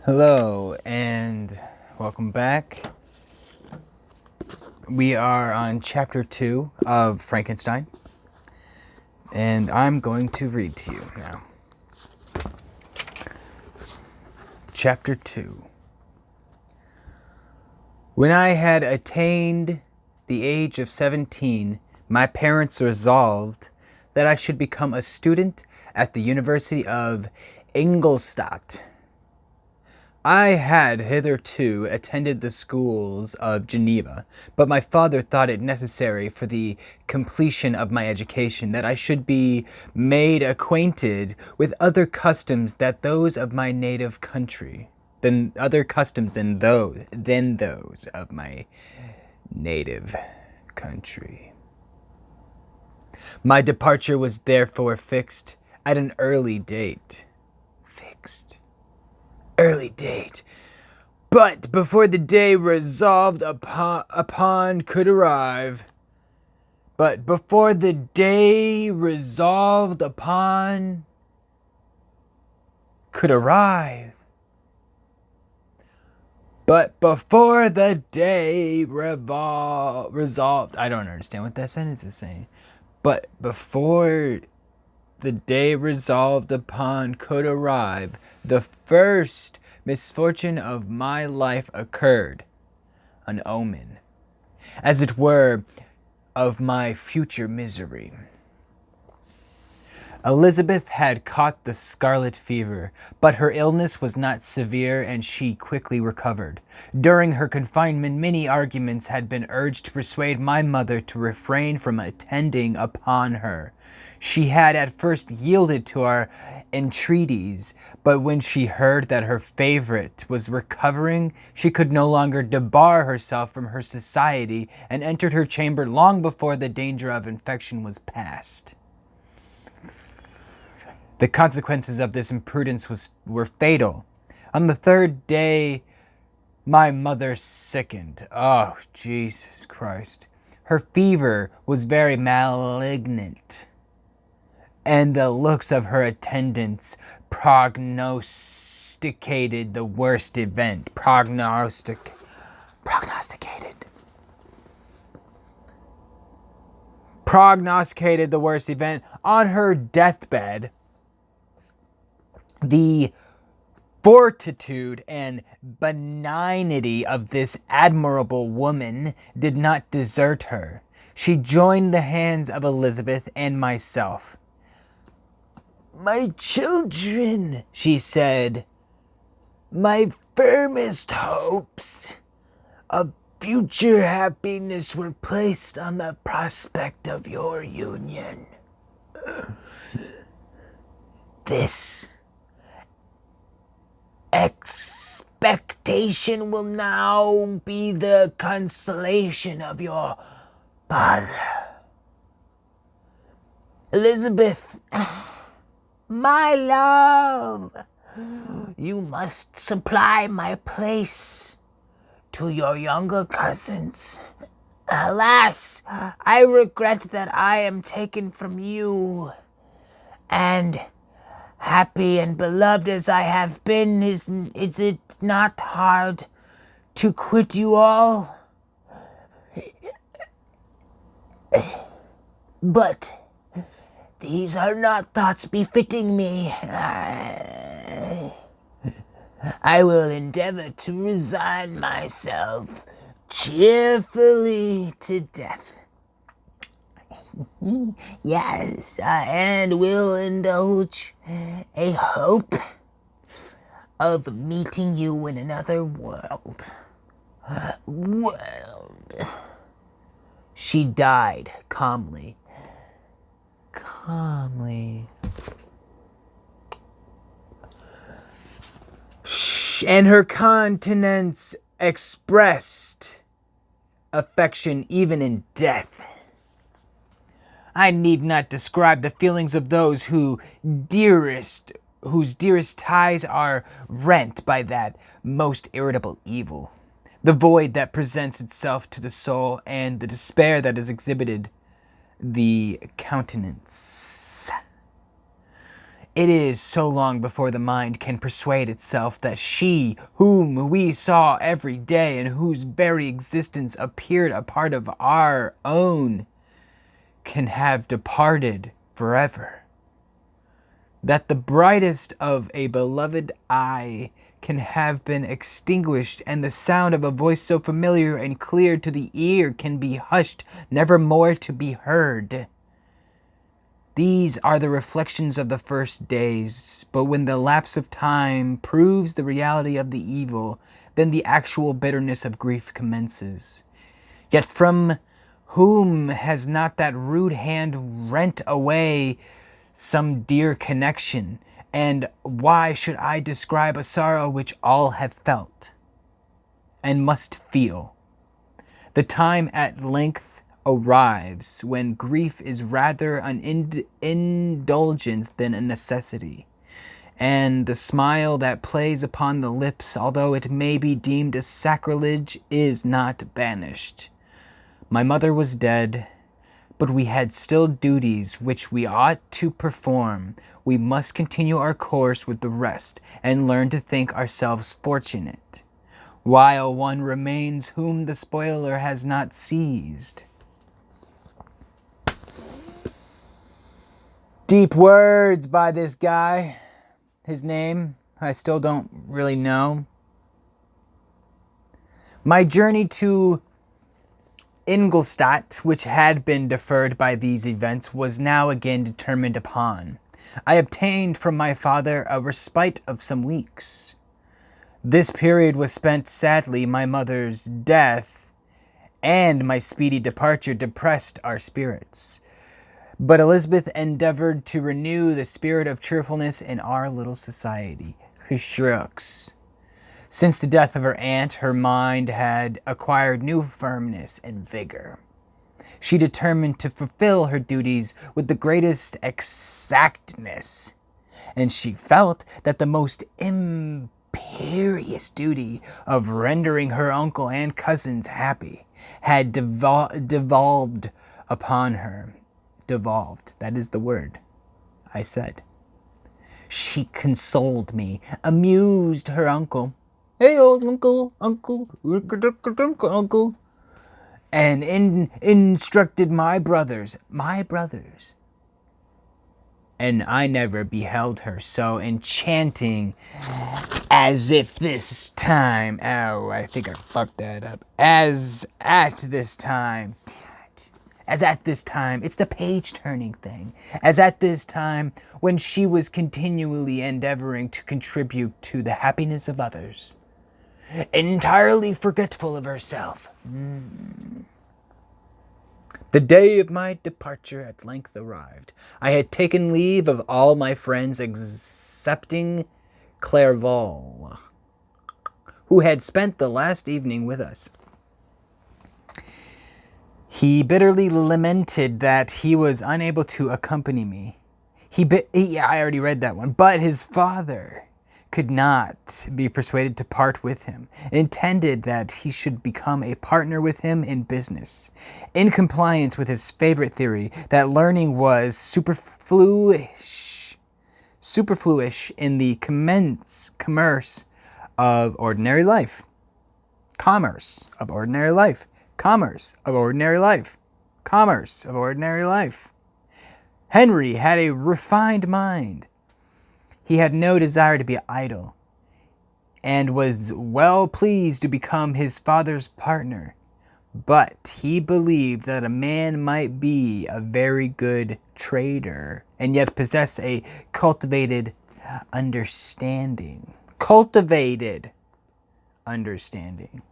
Hello and welcome back. We are on chapter 2 of Frankenstein, and I'm going to read to you now. Chapter 2. When I had attained the age of 17, my parents resolved that I should become a student at the University of Ingolstadt. I had hitherto attended the schools of Geneva, but my father thought it necessary for the completion of my education that I should be made acquainted with other customs than those of my native country, than those of my native country. My departure was therefore fixed at an early date. Early date. But before the day resolved upon could arrive, but before the day resolved upon could arrive, but before the day resolved, I don't understand what that sentence is saying, but before the day resolved upon could arrive, the first misfortune of my life occurred, an omen, as it were, of my future misery. Elizabeth had caught the scarlet fever, but her illness was not severe and she quickly recovered. During her confinement, many arguments had been urged to persuade my mother to refrain from attending upon her. She had at first yielded to our entreaties, but when she heard that her favorite was recovering, she could no longer debar herself from her society and entered her chamber long before the danger of infection was past. The consequences of this imprudence were fatal. On the third day, my mother sickened. Oh, Jesus Christ. Her fever was very malignant, and the looks of her attendants prognosticated the worst event. Prognosticated. Prognosticated the worst event. On her deathbed, the fortitude and benignity of this admirable woman did not desert her. She joined the hands of Elizabeth and myself. "My children," she said, "my firmest hopes of future happiness were placed on the prospect of your union. This expectation will now be the consolation of your father. Elizabeth, my love, you must supply my place to your younger cousins. Alas, I regret that I am taken from you, and happy and beloved as I have been, is it not hard to quit you all? But these are not thoughts befitting me. I will endeavor to resign myself cheerfully to death. Yes, and will indulge a hope of meeting you in another world. She died calmly. And her countenance expressed affection even in death. I need not describe the feelings of those whose dearest ties are rent by that most irritable evil, the void that presents itself to the soul, and the despair that is exhibited the countenance. It is so long before the mind can persuade itself that she, whom we saw every day and whose very existence appeared a part of our own, can have departed forever. That the brightest of a beloved eye can have been extinguished, and the sound of a voice so familiar and clear to the ear can be hushed, never more to be heard. These are the reflections of the first days, but when the lapse of time proves the reality of the evil, then the actual bitterness of grief commences. Yet from whom has not that rude hand rent away some dear connection? And why should I describe a sorrow which all have felt and must feel? The time at length arrives when grief is rather an indulgence than a necessity, and the smile that plays upon the lips, although it may be deemed a sacrilege, is not banished. My mother was dead, but we had still duties which we ought to perform. We must continue our course with the rest, and learn to think ourselves fortunate, while one remains whom the spoiler has not seized. Deep words by this guy. His name, I still don't really know. My journey to Ingolstadt, which had been deferred by these events, was now again determined upon. I obtained from my father a respite of some weeks. This period was spent sadly. My mother's death and my speedy departure depressed our spirits. But Elizabeth endeavored to renew the spirit of cheerfulness in our little society. Shucks. Since the death of her aunt, her mind had acquired new firmness and vigor. She determined to fulfill her duties with the greatest exactness, and she felt that the most imperious duty of rendering her uncle and cousins happy had devolved upon her. Devolved, that is the word I said. She consoled me, amused her uncle. Hey, old uncle, uncle. And instructed my brothers. And I never beheld her so enchanting as at this time. Oh, I think I fucked that up. As at this time, it's the page-turning thing. As at this time, when she was continually endeavoring to contribute to the happiness of others, entirely forgetful of herself. The day of my departure at length arrived. I had taken leave of all my friends excepting Clerval, who had spent the last evening with us. He bitterly lamented that he was unable to accompany me. I already read that one. But his father could not be persuaded to part with him, intended that he should become a partner with him in business, in compliance with his favorite theory that learning was superfluous in the commerce of ordinary life. Commerce of ordinary life. Commerce of ordinary life. Commerce of ordinary life. Henry had a refined mind. He had no desire to be idle, and was well pleased to become his father's partner. But he believed that a man might be a very good trader, and yet possess a cultivated understanding. Cultivated understanding.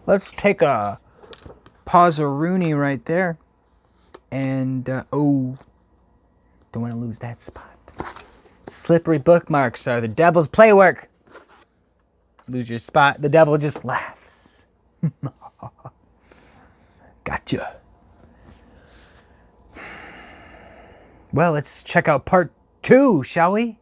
Let's take a pause-a-rooney right there. And, don't want to lose that spot. Slippery bookmarks are the devil's playwork. Lose your spot, the devil just laughs. Gotcha. Well, let's check out part 2, shall we?